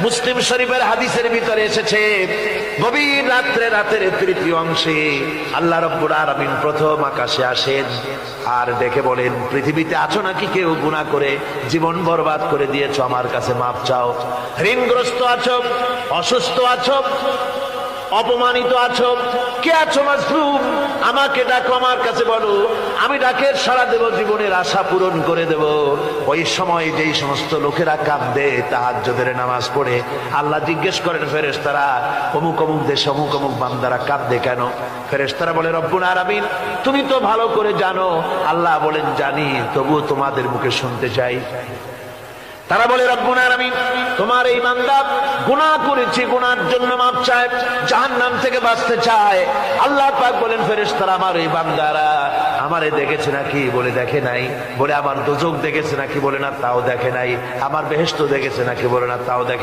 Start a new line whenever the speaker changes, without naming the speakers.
মুসলিম শরীফের হাদিসের ভিতরে এসেছে, গভীর রাত্রে, রাতের তৃতীয় অংশে আল্লাহ রাব্বুল আলামিন প্রথম আকাশে আসেন আর দেখে বলেন, পৃথিবীতে আছো নাকি কেউ গুনাহ করে জীবন বরবাদ করে দিয়েছো, আমার কাছে মাপ চাও। ঋণগ্রস্ত আছো, অসুস্থ আছো, অপমানিত আছো, কে আছো মাজলুম, আমাকে ডাকো, আমার কাছে বলো, আমি ডাকের সাড়া দেব, জীবনের আশা পূরণ করে দেব। ওই সময় যেই সমস্ত লোকেরা কাঁদে তাহাজ্জুদের নামাজ পড়ে, আল্লাহ জিজ্ঞেস করেন ফেরেশতারা, অমুক অমুক দেশে অমুক অমুক বান্দারা কাঁদে কেন? ফেরেশতারা বলে, রব্বুল আলামিন তুমি তো ভালো করে জানো। আল্লাহ বলেন, জানি, তবুও তোমাদের মুখে শুনতে চাই। তারা বলে, রব্বুল আলামিন তোমার এই বান্দা গুনাহ করেছে, গুনার জন্য মাপ চায়, জাহান্নাম থেকে বাঁচতে চায়। আল্লাহ পাক বলেন, ফেরেশতারা আমার এই বান্দারা আমারে দেখেছে নাকি? বলে দেখে নাই। বলে আমার দোজখ দেখেছে নাকি? বলে না, তাও দেখে নাই। আমার বেহেশত দেখেছে নাকি? বলে না, তাও দেখে